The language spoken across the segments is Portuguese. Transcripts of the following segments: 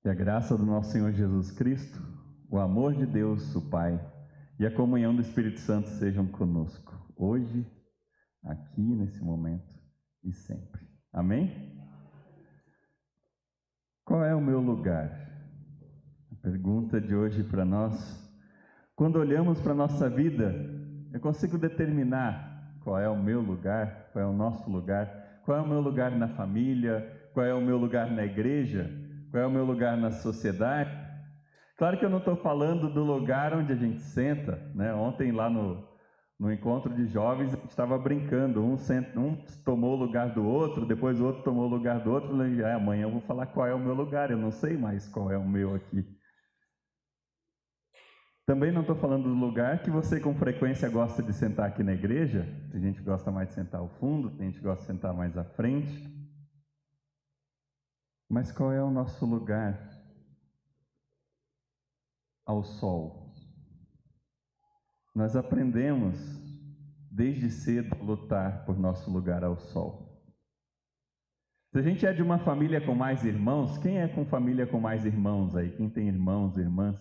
Que a graça do nosso Senhor Jesus Cristo, o amor de Deus, o Pai, e a comunhão do Espírito Santo sejam conosco, hoje, aqui, nesse momento e sempre. Amém? Qual é o meu lugar? A pergunta de hoje para nós. Quando olhamos para a nossa vida, eu consigo determinar qual é o meu lugar, qual é o nosso lugar, qual é o meu lugar na família, qual é o meu lugar na igreja, qual é o meu lugar na sociedade. Claro que eu não estou falando do lugar onde a gente senta, né? Ontem lá no encontro de jovens a gente estava brincando, um tomou o lugar do outro, depois o outro tomou o lugar do outro, e amanhã eu vou falar qual é o meu lugar, eu não sei mais qual é o meu aqui. Também não estou falando do lugar que você com frequência gosta de sentar aqui na igreja. Tem gente que gosta mais de sentar ao fundo, tem gente que gosta de sentar mais à frente. Mas qual é o nosso lugar ao sol? Nós aprendemos desde cedo a lutar por nosso lugar ao sol. Se a gente é de uma família com mais irmãos, quem é com família com mais irmãos aí? Quem tem irmãos, irmãs?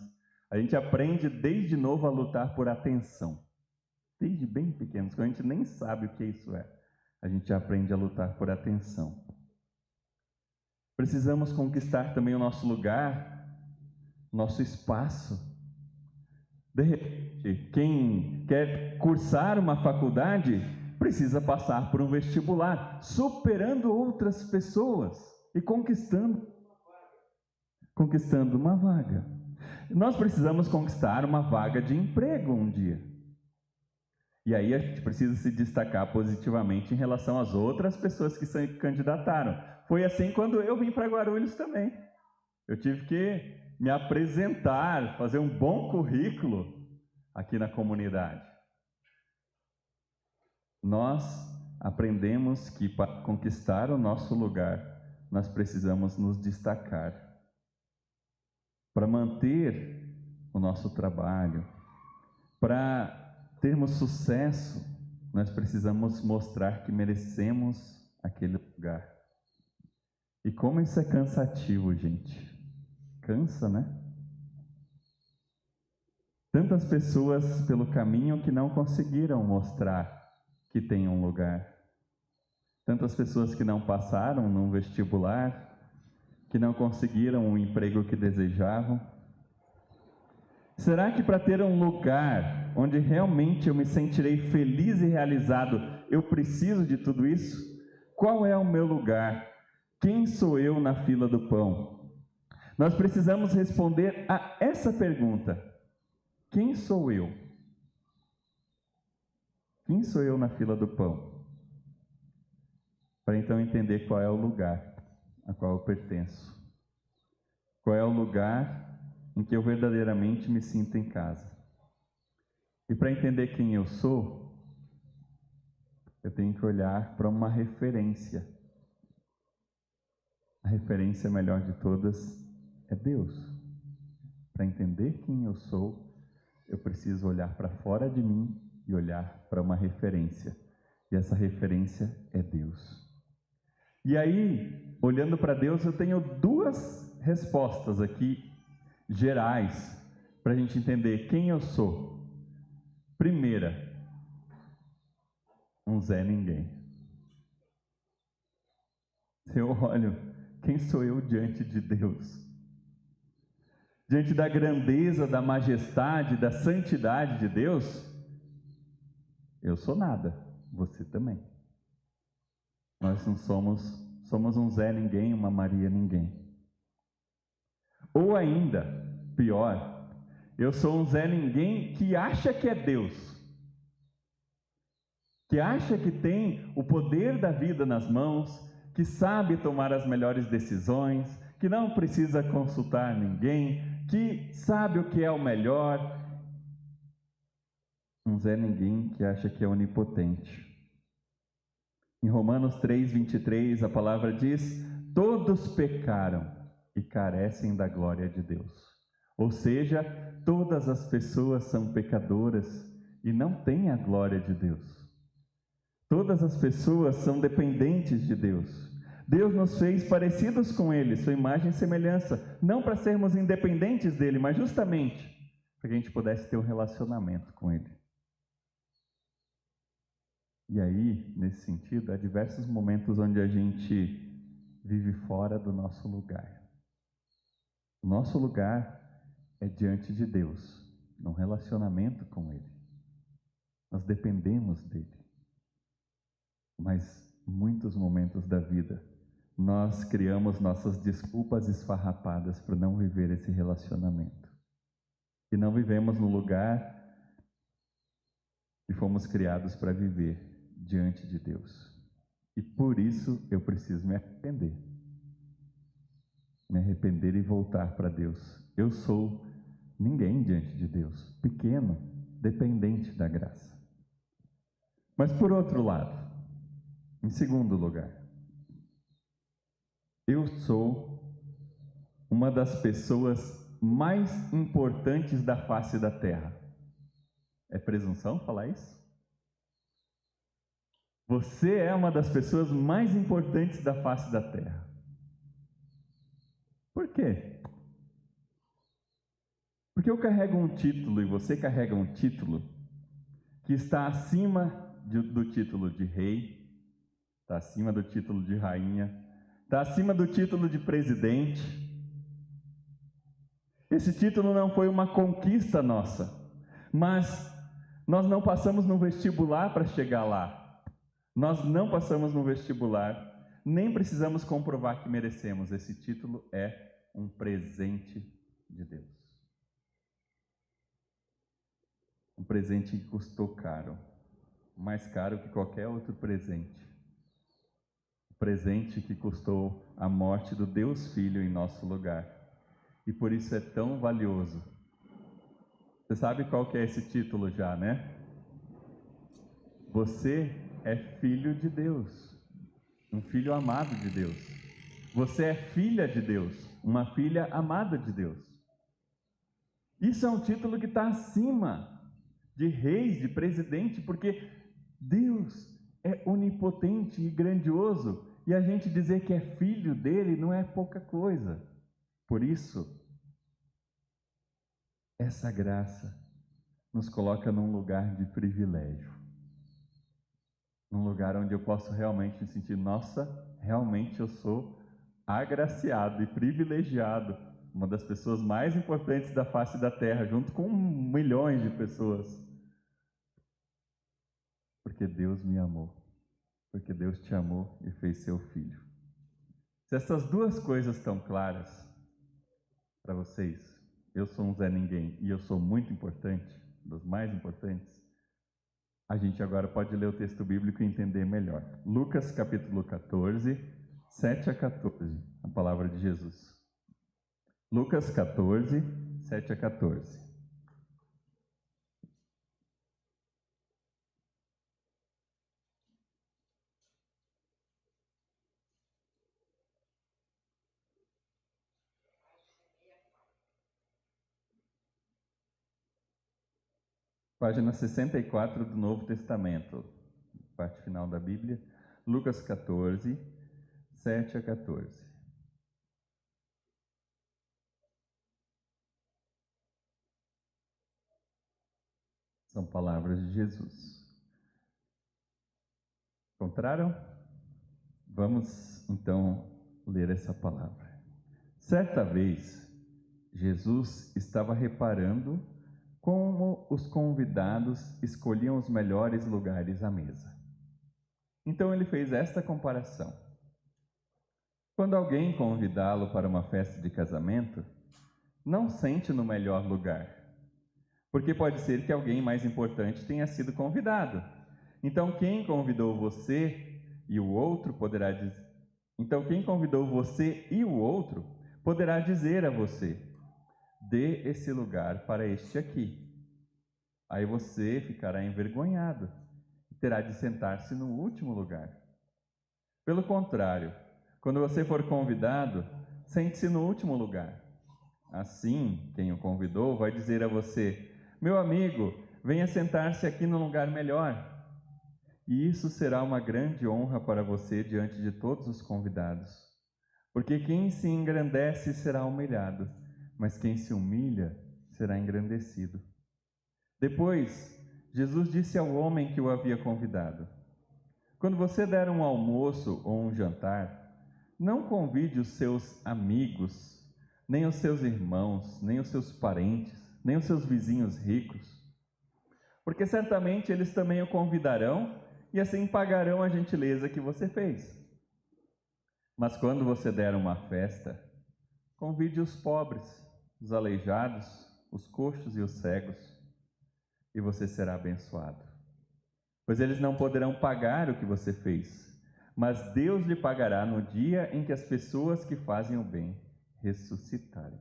A gente aprende desde novo a lutar por atenção. Desde bem pequenos, quando a gente nem sabe o que isso é, a gente aprende a lutar por atenção. Precisamos conquistar também o nosso lugar, nosso espaço. De repente, quem quer cursar uma faculdade precisa passar por um vestibular, superando outras pessoas e conquistando uma vaga. Nós precisamos conquistar uma vaga de emprego um dia. E aí a gente precisa se destacar positivamente em relação às outras pessoas que se candidataram. Foi assim quando eu vim para Guarulhos também. Eu tive que me apresentar, fazer um bom currículo aqui na comunidade. Nós aprendemos que para conquistar o nosso lugar, nós precisamos nos destacar. Para manter o nosso trabalho, para termos sucesso, nós precisamos mostrar que merecemos aquele lugar. E como isso é cansativo, gente. Cansa, né? Tantas pessoas pelo caminho que não conseguiram mostrar que tem um lugar. Tantas pessoas que não passaram num vestibular, que não conseguiram o emprego que desejavam. Será que para ter um lugar onde realmente eu me sentirei feliz e realizado, eu preciso de tudo isso? Qual é o meu lugar? Quem sou eu na fila do pão? Nós precisamos responder a essa pergunta. Quem sou eu? Quem sou eu na fila do pão? Para então entender qual é o lugar a qual eu pertenço. Qual é o lugar em que eu verdadeiramente me sinto em casa. E para entender quem eu sou, eu tenho que olhar para uma referência. A referência melhor de todas é Deus. Para entender quem eu sou, eu preciso olhar para fora de mim e olhar para uma referência. E essa referência é Deus. E aí, olhando para Deus, eu tenho duas respostas aqui, gerais, para a gente entender quem eu sou. Primeira, um Zé Ninguém. Se eu olho, quem sou eu diante de Deus? Diante da grandeza, da majestade, da santidade de Deus, eu sou nada, você também. Nós não somos um Zé Ninguém, uma Maria Ninguém. Ou ainda, pior, eu sou um Zé Ninguém que acha que é Deus, que acha que tem o poder da vida nas mãos, que sabe tomar as melhores decisões, que não precisa consultar ninguém, que sabe o que é o melhor. Um Zé Ninguém que acha que é onipotente. Em Romanos 3:23, a palavra diz: todos pecaram e carecem da glória de Deus. Ou seja, todas as pessoas são pecadoras e não têm a glória de Deus. Todas as pessoas são dependentes de Deus. Deus nos fez parecidos com Ele, sua imagem e semelhança, não para sermos independentes dEle, mas justamente para que a gente pudesse ter um relacionamento com Ele. E aí, nesse sentido, há diversos momentos onde a gente vive fora do nosso lugar. O nosso lugar é diante de Deus, num relacionamento com Ele. Nós dependemos dEle. Mas muitos momentos da vida nós criamos nossas desculpas esfarrapadas para não viver esse relacionamento. E não vivemos no lugar que fomos criados para viver, diante de Deus. E por isso eu preciso me arrepender. Me arrepender e voltar para Deus. Eu sou ninguém diante de Deus, pequeno, dependente da graça. Mas por outro lado, em segundo lugar, eu sou uma das pessoas mais importantes da face da terra. É presunção falar isso? Você é uma das pessoas mais importantes da face da terra. Por quê? Porque eu carrego um título e você carrega um título que está acima do título de rei, está acima do título de rainha, está acima do título de presidente. Esse título não foi uma conquista nossa, mas nós não passamos no vestibular para chegar lá. Nós não passamos no vestibular, nem precisamos comprovar que merecemos. Esse título é um presente de Deus. Um presente que custou caro, mais caro que qualquer outro presente. Um presente que custou a morte do Deus Filho em nosso lugar. E por isso é tão valioso. Você sabe qual que é esse título já, né? Você é filho de Deus, um filho amado de Deus. Você é filha de Deus, uma filha amada de Deus. Isso é um título que está acima de reis, de presidente, porque Deus é onipotente e grandioso, e a gente dizer que é filho dele não é pouca coisa. Por isso, essa graça nos coloca num lugar de privilégio. Num lugar onde eu posso realmente me sentir, nossa, realmente eu sou agraciado e privilegiado, uma das pessoas mais importantes da face da terra, junto com milhões de pessoas. Porque Deus me amou, porque Deus te amou e fez seu filho. Se essas duas coisas estão claras para vocês, eu sou um Zé Ninguém e eu sou muito importante, dos mais importantes, a gente agora pode ler o texto bíblico e entender melhor. Lucas capítulo 14, 7 a 14, a palavra de Jesus. Lucas 14, 7 a 14. Página 64 do Novo Testamento, parte final da Bíblia. Lucas 14, 7 a 14. São palavras de Jesus. Encontraram? Vamos então ler essa palavra. Certa vez, Jesus estava reparando como os convidados escolhiam os melhores lugares à mesa. Então ele fez esta comparação. Quando alguém convidá-lo para uma festa de casamento, não sente no melhor lugar, porque pode ser que alguém mais importante tenha sido convidado. Então quem convidou você e o outro poderá dizer a você: dê esse lugar para este aqui. Aí você ficará envergonhado e terá de sentar-se no último lugar. Pelo contrário, quando você for convidado, sente-se no último lugar. Assim, quem o convidou vai dizer a você: meu amigo, venha sentar-se aqui num lugar melhor. e isso será uma grande honra para você diante de todos os convidados. Porque quem se engrandece será humilhado, mas quem se humilha será engrandecido. Depois, Jesus disse ao homem que o havia convidado: quando você der um almoço ou um jantar, não convide os seus amigos, nem os seus irmãos, nem os seus parentes, nem os seus vizinhos ricos, porque certamente eles também o convidarão e assim pagarão a gentileza que você fez. Mas quando você der uma festa, convide os pobres, os aleijados, os coxos e os cegos, e você será abençoado. Pois eles não poderão pagar o que você fez, mas Deus lhe pagará no dia em que as pessoas que fazem o bem ressuscitarem.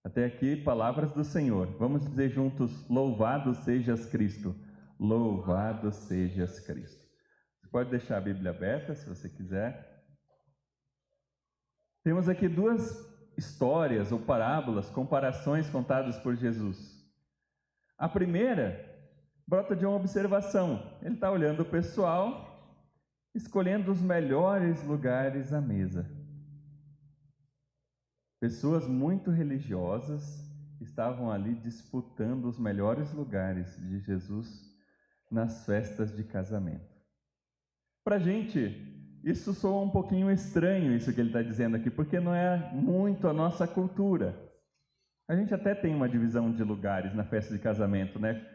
Até aqui, palavras do Senhor. Vamos dizer juntos: louvado sejas Cristo, louvado sejas Cristo. Você pode deixar a Bíblia aberta, se você quiser. Temos aqui duas histórias ou parábolas, comparações contadas por Jesus. A primeira brota de uma observação. Ele está olhando o pessoal, escolhendo os melhores lugares à mesa. Pessoas muito religiosas estavam ali disputando os melhores lugares de Jesus nas festas de casamento. Para a gente, isso soa um pouquinho estranho, isso que ele está dizendo aqui, porque não é muito a nossa cultura. A gente até tem uma divisão de lugares na festa de casamento, né?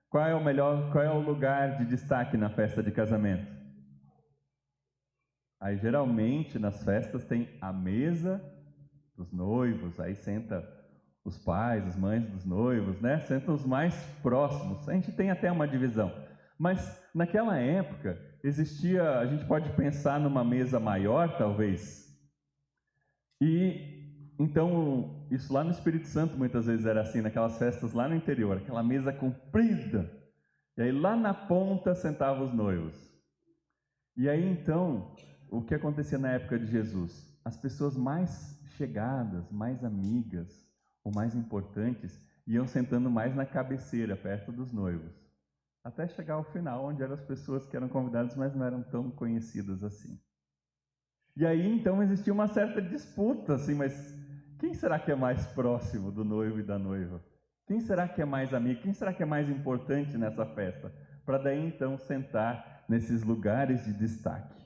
Qual é o lugar de destaque na festa de casamento? Aí geralmente nas festas tem a mesa dos noivos, aí senta os pais, as mães dos noivos, né? Sentam os mais próximos. A gente tem até uma divisão. Mas naquela época existia, a gente pode pensar numa mesa maior, talvez. E então, isso lá no Espírito Santo muitas vezes era assim, naquelas festas lá no interior, aquela mesa comprida. E aí lá na ponta sentavam os noivos. E aí então, o que acontecia na época de Jesus? As pessoas mais chegadas, mais amigas ou mais importantes iam sentando mais na cabeceira, perto dos noivos, até chegar ao final, onde eram as pessoas que eram convidadas, mas não eram tão conhecidas assim. E aí então existia uma certa disputa, assim, mas quem será que é mais próximo do noivo e da noiva? Quem será que é mais amigo? Quem será que é mais importante nessa festa? Para daí então sentar nesses lugares de destaque.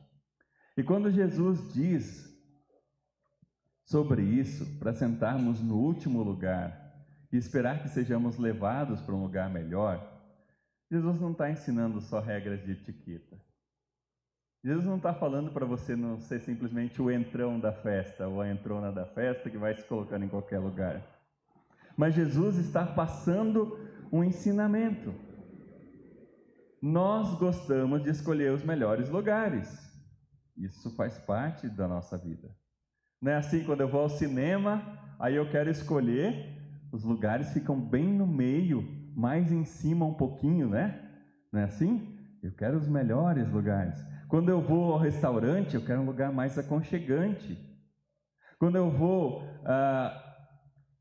E quando Jesus diz sobre isso, para sentarmos no último lugar e esperar que sejamos levados para um lugar melhor, Jesus não está ensinando só regras de etiqueta. Jesus não está falando para você não ser simplesmente o entrão da festa ou a entrona da festa que vai se colocando em qualquer lugar. Mas Jesus está passando um ensinamento. Nós gostamos de escolher os melhores lugares. Isso faz parte da nossa vida. Não é assim, quando eu vou ao cinema, aí eu quero escolher, os lugares ficam bem no meio, mais em cima um pouquinho, né? Não é assim? Eu quero os melhores lugares. Quando eu vou ao restaurante, eu quero um lugar mais aconchegante. Quando eu vou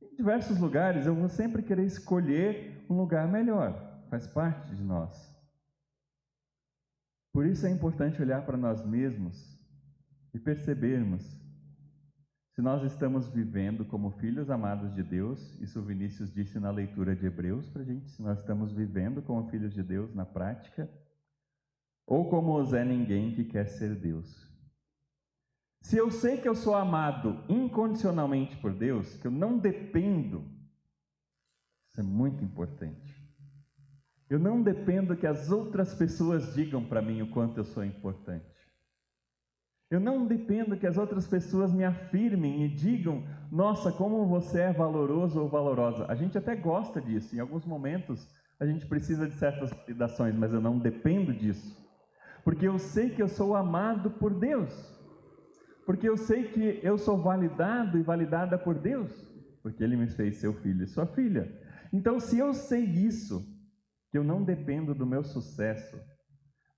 em diversos lugares, eu vou sempre querer escolher um lugar melhor. Faz parte de nós. Por isso é importante olhar para nós mesmos e percebermos se nós estamos vivendo como filhos amados de Deus. Isso o Vinícius disse na leitura de Hebreus para a gente, se nós estamos vivendo como filhos de Deus na prática, ou como o Zé Ninguém que quer ser Deus. Se eu sei que eu sou amado incondicionalmente por Deus, que eu não dependo, isso é muito importante. Eu não dependo que as outras pessoas digam para mim o quanto eu sou importante. Eu não dependo que as outras pessoas me afirmem e digam: nossa, como você é valoroso ou valorosa. A gente até gosta disso, em alguns momentos a gente precisa de certas validações, mas eu não dependo disso. Porque eu sei que eu sou amado por Deus. Porque eu sei que eu sou validado e validada por Deus. Porque Ele me fez seu filho e sua filha. Então, se eu sei isso, que eu não dependo do meu sucesso,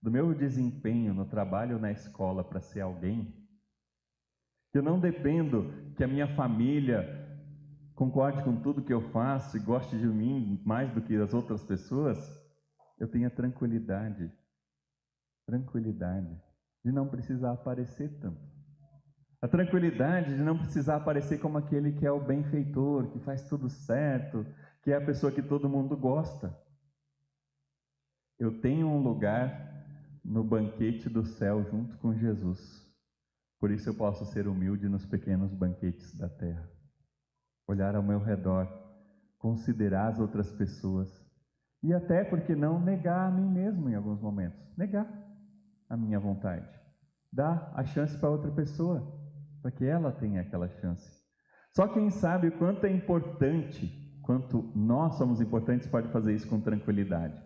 do meu desempenho no trabalho ou na escola para ser alguém, que eu não dependo que a minha família concorde com tudo que eu faço e goste de mim mais do que as outras pessoas, eu tenho a tranquilidade Tranquilidade de não precisar aparecer tanto. A tranquilidade de não precisar aparecer como aquele que é o benfeitor, que faz tudo certo, que é a pessoa que todo mundo gosta. Eu tenho um lugar no banquete do céu junto com Jesus. Por isso eu posso ser humilde nos pequenos banquetes da terra. Olhar ao meu redor, considerar as outras pessoas e até, por que não, negar a mim mesmo em alguns momentos. Negar a minha vontade. Dar a chance para outra pessoa, para que ela tenha aquela chance. Só quem sabe o quanto é importante, quanto nós somos importantes, pode fazer isso com tranquilidade.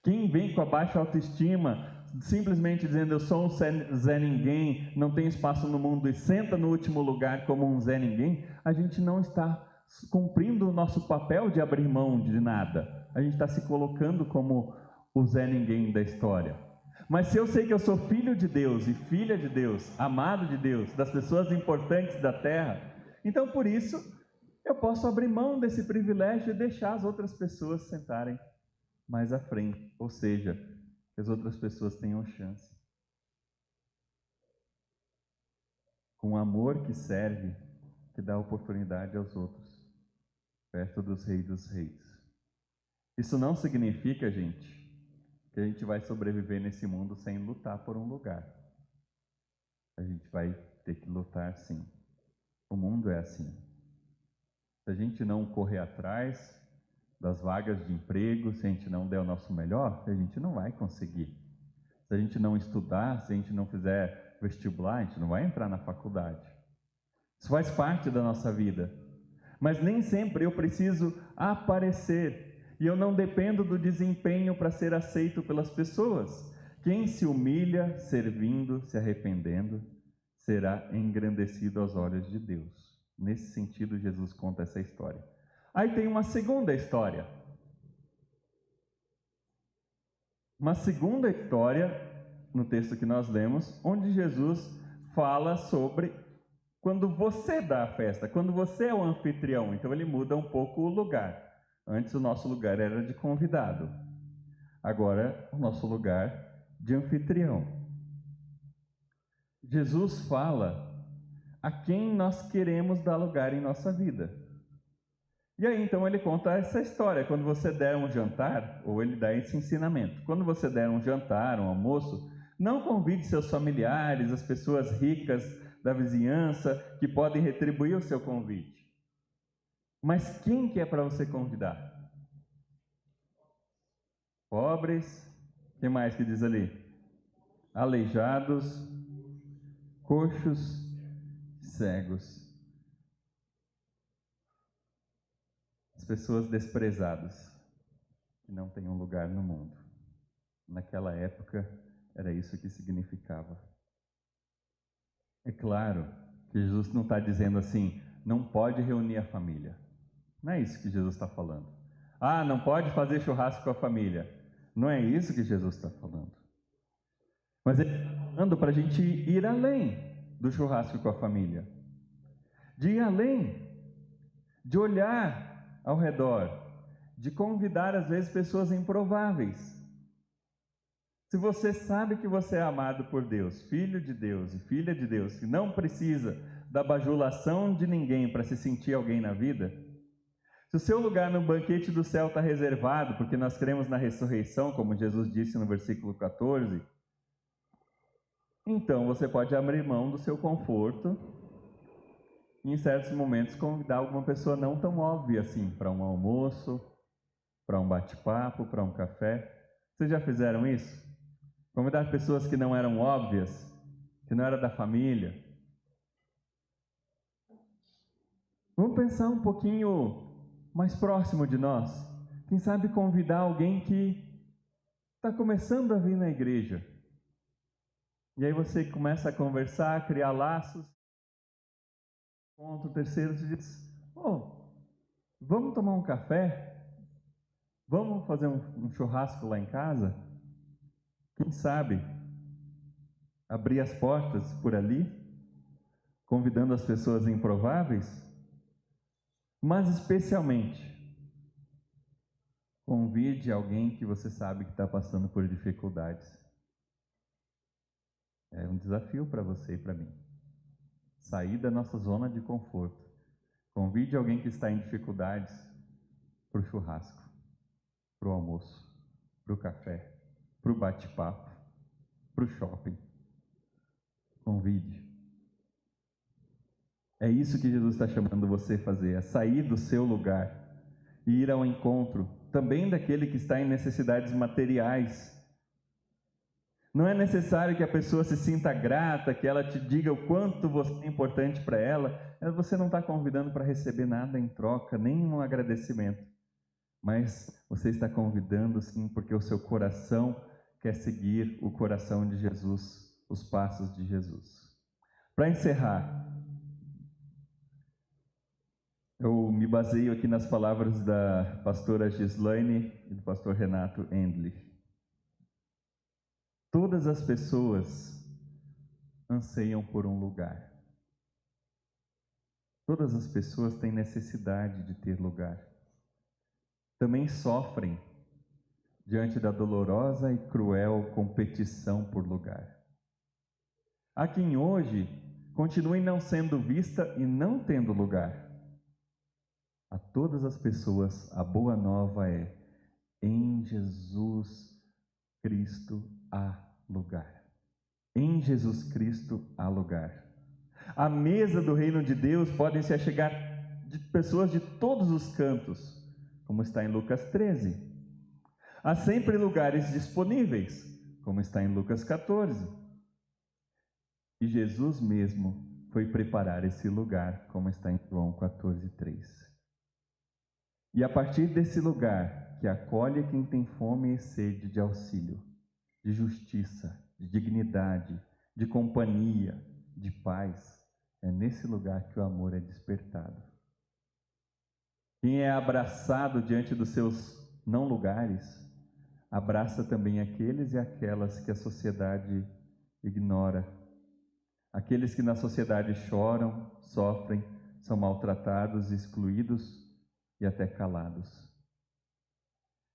Quem vem com a baixa autoestima, simplesmente dizendo eu sou um Zé Ninguém, não tenho espaço no mundo e senta no último lugar como um Zé Ninguém, a gente não está cumprindo o nosso papel de abrir mão de nada. A gente está se colocando como o Zé Ninguém da história. Mas se eu sei que eu sou filho de Deus e filha de Deus, amado de Deus, das pessoas importantes da terra, então por isso eu posso abrir mão desse privilégio e deixar as outras pessoas sentarem mais à frente, ou seja, que as outras pessoas tenham chance. Com amor que serve, que dá oportunidade aos outros, perto dos reis dos reis. Isso não significa, gente, que a gente vai sobreviver nesse mundo sem lutar por um lugar. A gente vai ter que lutar sim. O mundo é assim. Se a gente não correr atrás das vagas de emprego, se a gente não der o nosso melhor, a gente não vai conseguir. Se a gente não estudar, se a gente não fizer vestibular, a gente não vai entrar na faculdade. Isso faz parte da nossa vida. Mas nem sempre eu preciso aparecer. E eu não dependo do desempenho para ser aceito pelas pessoas. Quem se humilha, servindo, se arrependendo, será engrandecido aos olhos de Deus. Nesse sentido, Jesus conta essa história. Aí tem uma segunda história. Uma segunda história, no texto que nós lemos, onde Jesus fala sobre quando você dá a festa, quando você é o anfitrião. Então ele muda um pouco o lugar. Antes o nosso lugar era de convidado. Agora o nosso lugar de anfitrião. Jesus fala a quem nós queremos dar lugar em nossa vida. E aí então ele conta essa história. Quando você der um jantar, ou ele dá esse ensinamento. Quando você der um jantar, um almoço, não convide seus familiares, as pessoas ricas da vizinhança, que podem retribuir o seu convite. Mas quem que é para você convidar? Pobres, o que mais que diz ali? Aleijados, coxos, cegos. As pessoas desprezadas, que não têm um lugar no mundo. Naquela época, era isso que significava. É claro que Jesus não está dizendo assim, não pode reunir a família. Não é isso que Jesus está falando. Ah, não pode fazer churrasco com a família. Não é isso que Jesus está falando. Mas ele está falando para a gente ir além do churrasco com a família. De ir além, de olhar ao redor, de convidar às vezes pessoas improváveis. Se você sabe que você é amado por Deus, filho de Deus e filha de Deus, que não precisa da bajulação de ninguém para se sentir alguém na vida, se o seu lugar no banquete do céu está reservado, porque nós cremos na ressurreição, como Jesus disse no versículo 14, então você pode abrir mão do seu conforto e em certos momentos convidar alguma pessoa não tão óbvia assim, para um almoço, para um bate-papo, para um café. Vocês já fizeram isso? Convidar pessoas que não eram óbvias, que não eram da família. Vamos pensar um pouquinho mais próximo de nós. Quem sabe convidar alguém que está começando a vir na igreja. E aí você começa a conversar, a criar laços. Ponto terceiro, você diz, vamos tomar um café? Vamos fazer um churrasco lá em casa? Quem sabe abrir as portas por ali, convidando as pessoas improváveis? Mas especialmente, convide alguém que você sabe que está passando por dificuldades. É um desafio para você e para mim. Sair da nossa zona de conforto. Convide alguém que está em dificuldades para o churrasco, para o almoço, para o café, para o bate-papo, para o shopping. Convide. É isso que Jesus está chamando você a fazer, é sair do seu lugar e ir ao encontro também daquele que está em necessidades materiais. Não é necessário que a pessoa se sinta grata, que ela te diga o quanto você é importante para ela. Você não está convidando para receber nada em troca, nem um agradecimento. Mas você está convidando sim, porque o seu coração quer seguir o coração de Jesus, os passos de Jesus. Para encerrar, eu me baseio aqui nas palavras da pastora Gislaine e do pastor Renato Endlich. Todas as pessoas anseiam por um lugar. Todas as pessoas têm necessidade de ter lugar. Também sofrem diante da dolorosa e cruel competição por lugar. Há quem hoje continue não sendo vista e não tendo lugar. A todas as pessoas, a boa nova é: em Jesus Cristo há lugar. Em Jesus Cristo há lugar. À mesa do reino de Deus podem se achegar de pessoas de todos os cantos, como está em Lucas 13. Há sempre lugares disponíveis, como está em Lucas 14. E Jesus mesmo foi preparar esse lugar, como está em João 14:3. E a partir desse lugar, que acolhe quem tem fome e sede de auxílio, de justiça, de dignidade, de companhia, de paz, é nesse lugar que o amor é despertado. Quem é abraçado diante dos seus não lugares, abraça também aqueles e aquelas que a sociedade ignora. Aqueles que na sociedade choram, sofrem, são maltratados, excluídos e até calados.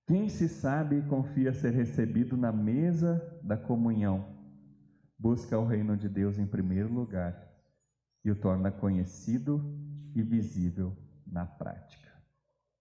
Quem se sabe e confia ser recebido na mesa da comunhão, busca o reino de Deus em primeiro lugar e o torna conhecido e visível na prática.